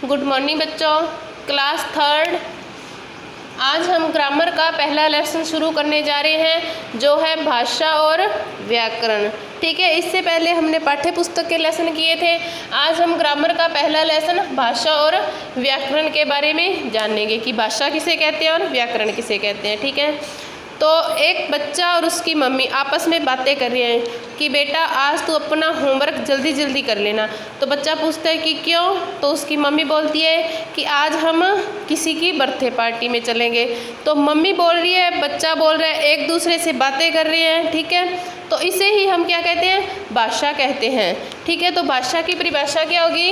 Good morning बच्चों, class third. आज हम ग्रामर का पहला लेसन शुरू करने जा रहे हैं जो है भाषा और व्याकरण। ठीक है, इससे पहले हमने पाठ्य पुस्तक के लेसन किए थे। आज हम ग्रामर का पहला लेसन भाषा और व्याकरण के बारे में जानेंगे कि भाषा किसे कहते हैं और व्याकरण किसे कहते हैं। ठीक है, तो एक बच्चा और उसकी मम्मी आपस में बातें कर रहे हैं कि बेटा आज तू अपना होमवर्क जल्दी जल्दी कर लेना। तो बच्चा पूछता है कि क्यों? तो उसकी मम्मी बोलती है कि आज हम किसी की बर्थडे पार्टी में चलेंगे। तो मम्मी बोल रही है, बच्चा बोल रहा है, एक दूसरे से बातें कर रहे हैं। ठीक है, तो इसे ही हम क्या कहते हैं? भाषा कहते हैं। ठीक है, तो भाषा की परिभाषा क्या होगी?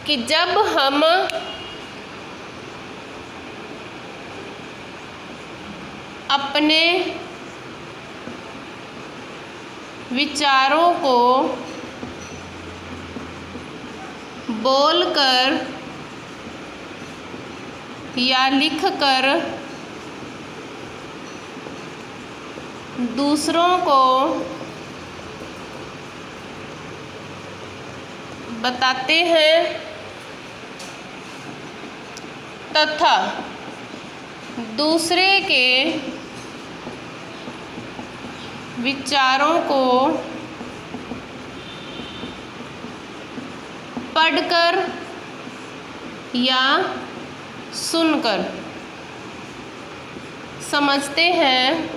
कि जब हम अपने विचारों को बोलकर या लिखकर दूसरों को बताते हैं तथा दूसरे के विचारों को पढ़कर या सुनकर समझते हैं,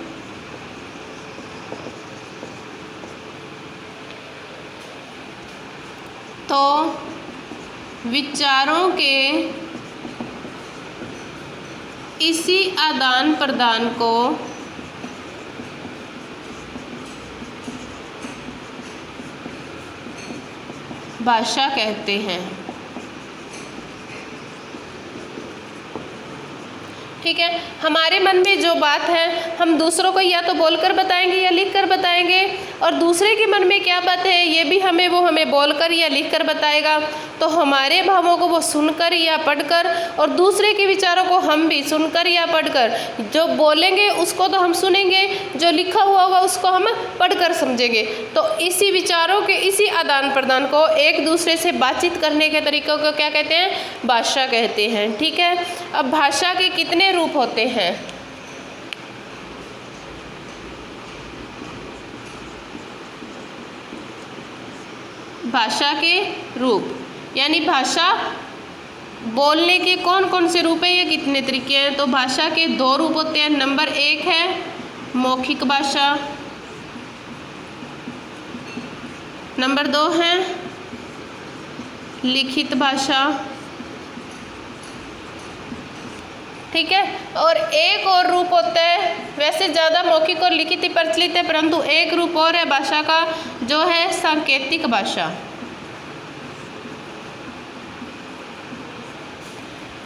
तो विचारों के इसी आदान प्रदान को भाषा कहते हैं। ठीक है, हमारे मन में जो बात है हम दूसरों को या तो बोलकर बताएंगे या लिखकर बताएंगे, और दूसरे के मन में क्या बात है ये भी वो हमें बोलकर या लिखकर बताएगा। तो हमारे भावों को वो सुनकर या पढ़कर, और दूसरे के विचारों को हम भी सुनकर या पढ़कर, जो बोलेंगे उसको तो हम सुनेंगे, जो लिखा हुआ होगा उसको हम पढ़कर समझेंगे। तो इसी विचारों के इसी आदान प्रदान को, एक दूसरे से बातचीत करने के तरीकों को क्या कहते हैं? भाषा कहते हैं। ठीक है, अब भाषा के कितने रूप होते हैं? भाषा के रूप यानी भाषा बोलने के कौन कौन से रूप हैं, ये कितने तरीके हैं? तो भाषा के दो रूप होते हैं। नंबर एक है मौखिक भाषा, नंबर दो है लिखित भाषा। ठीक है, और एक और रूप होता है, वैसे ज़्यादा मौखिक और लिखित ही प्रचलित है, परंतु एक रूप और है भाषा का जो है सांकेतिक भाषा।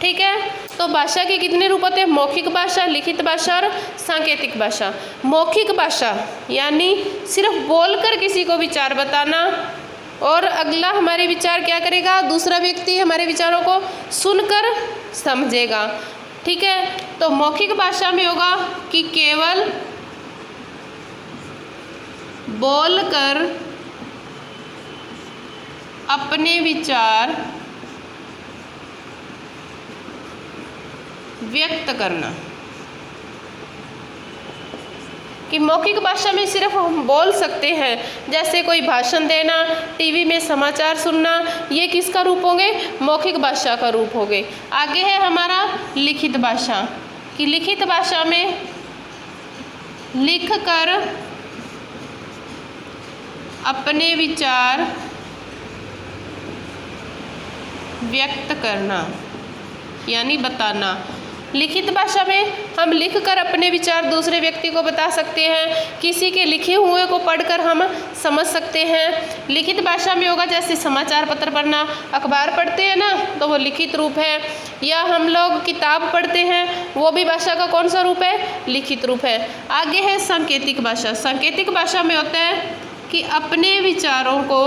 ठीक है, तो भाषा के कितने रूप होते हैं? मौखिक भाषा, लिखित भाषा और सांकेतिक भाषा। मौखिक भाषा यानी सिर्फ बोलकर किसी को विचार बताना, और अगला हमारे विचार क्या करेगा? दूसरा व्यक्ति हमारे विचारों को सुनकर समझेगा। ठीक है, तो मौखिक भाषा में होगा कि केवल बोलकर अपने विचार व्यक्त करना। कि मौखिक भाषा में सिर्फ हम बोल सकते हैं, जैसे कोई भाषण देना, टीवी में समाचार सुनना, ये किसका रूप होंगे? मौखिक भाषा का रूप होंगे। आगे है हमारा लिखित भाषा, कि लिखित भाषा में लिखकर अपने विचार व्यक्त करना यानी बताना। लिखित भाषा में हम लिखकर अपने विचार दूसरे व्यक्ति को बता सकते हैं, किसी के लिखे हुए को पढ़कर हम समझ सकते हैं। लिखित भाषा में होगा जैसे समाचार पत्र पढ़ना, अखबार पढ़ते हैं ना, तो वो लिखित रूप है, या हम लोग किताब पढ़ते हैं, वो भी भाषा का कौन सा रूप है? लिखित रूप है। आगे है सांकेतिक भाषा। सांकेतिक भाषा में होता है कि अपने विचारों को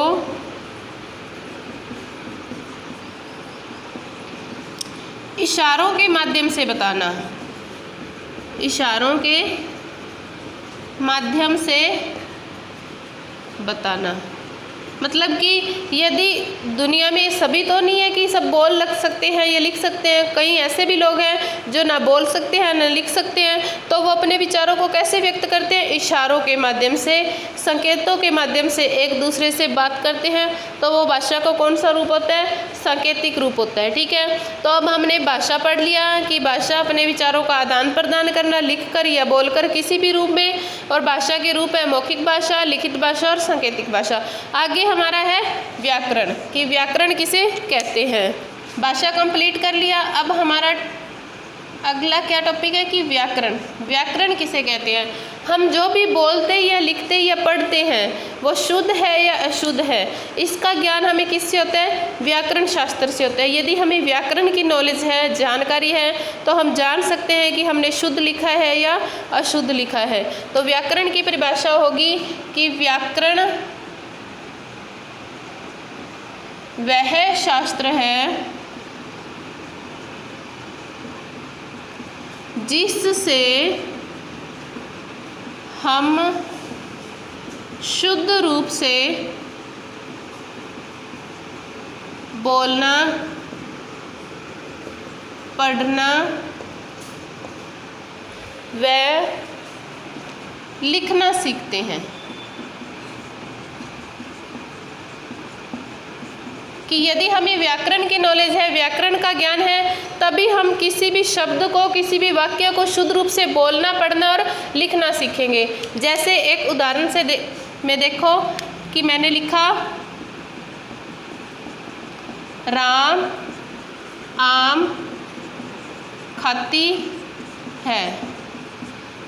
इशारों के माध्यम से बताना, इशारों के माध्यम से बताना। मतलब कि यदि दुनिया में सभी तो नहीं है कि सब बोल लग सकते हैं या लिख सकते हैं, कई ऐसे भी लोग हैं जो ना बोल सकते हैं ना लिख सकते हैं, तो वो अपने विचारों को कैसे व्यक्त करते हैं? इशारों के माध्यम से, संकेतों के माध्यम से एक दूसरे से बात करते हैं। तो वो भाषा का कौन सा रूप होता है? सांकेतिक रूप होता है। ठीक है, तो अब हमने भाषा पढ़ लिया कि भाषा अपने विचारों का आदान प्रदान करना, लिखकर या बोलकर किसी भी रूप में, और भाषा के रूप है मौखिक भाषा, लिखित भाषा और सांकेतिक भाषा। आगे हमारा है व्याकरण, कि व्याकरण किसे कहते हैं। भाषा कंप्लीट कर लिया। अब हमारा अगला क्या टॉपिक है कि व्याकरण। व्याकरण किसे कहते हैं? हम जो भी बोलते या लिखते या पढ़ते हैं वो शुद्ध है या अशुद्ध है, इसका ज्ञान हमें किससे होता है? व्याकरण शास्त्र से होता है। यदि हमें व्याकरण की नॉलेज है, जानकारी है, तो हम जान सकते हैं कि हमने शुद्ध लिखा है या अशुद्ध लिखा है। तो व्याकरण की परिभाषा होगी कि व्याकरण वह शास्त्र है जिससे हम शुद्ध रूप से बोलना, पढ़ना व लिखना सीखते हैं। कि यदि हमें व्याकरण की नॉलेज है, व्याकरण का ज्ञान है, तभी हम किसी भी शब्द को, किसी भी वाक्य को शुद्ध रूप से बोलना, पढ़ना और लिखना सीखेंगे। जैसे एक उदाहरण से में देखो कि मैंने लिखा राम आम खाती है,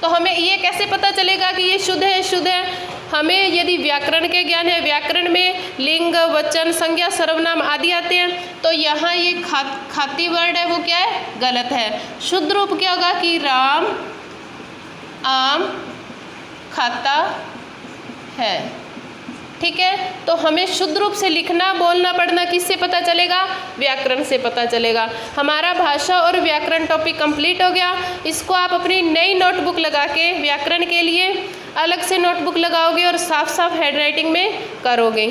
तो हमें ये कैसे पता चलेगा कि ये शुद्ध है? शुद्ध है हमें यदि व्याकरण के ज्ञान है, व्याकरण में लिंग, वचन, संज्ञा, सर्वनाम आदि आते हैं, तो यहाँ ये खाती वर्ड है वो क्या है? गलत है। शुद्ध रूप क्या होगा कि राम आम खाता है। ठीक है, तो हमें शुद्ध रूप से लिखना, बोलना, पढ़ना किससे पता चलेगा? व्याकरण से पता चलेगा। हमारा भाषा और व्याकरण टॉपिक कंप्लीट हो गया। इसको आप अपनी नई नोटबुक लगा के व्याकरण के लिए अलग से नोटबुक लगाओगे और साफ साफ हैंडराइटिंग में करोगे।